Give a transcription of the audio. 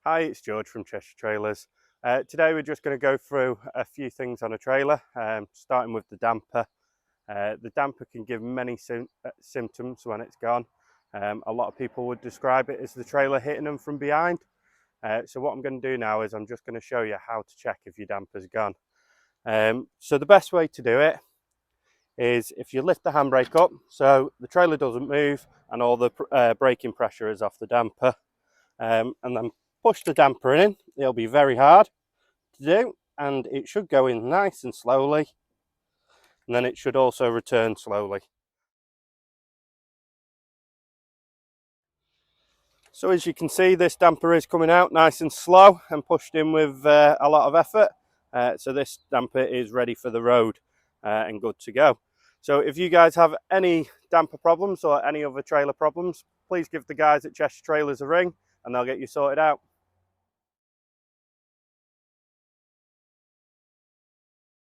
Hi, it's George from Cheshire Trailers. Today we're just going to go through a few things on a trailer, starting with the damper. The damper can give many symptoms when it's gone. A lot of people would describe it as the trailer hitting them from behind. So what I'm going to do now is I'm just going to show you how to check if your damper's gone. So the best way to do it is if you lift the handbrake up so the trailer doesn't move and all the braking pressure is off the damper, and then push the damper in. It'll be very hard to do and it should go in nice and slowly, and then it should also return slowly. So as you can see, this damper is coming out nice and slow and pushed in with a lot of effort. So this damper is ready for the road and good to go. So if you guys have any damper problems or any other trailer problems, please give the guys at Cheshire Trailers a ring and they'll get you sorted out.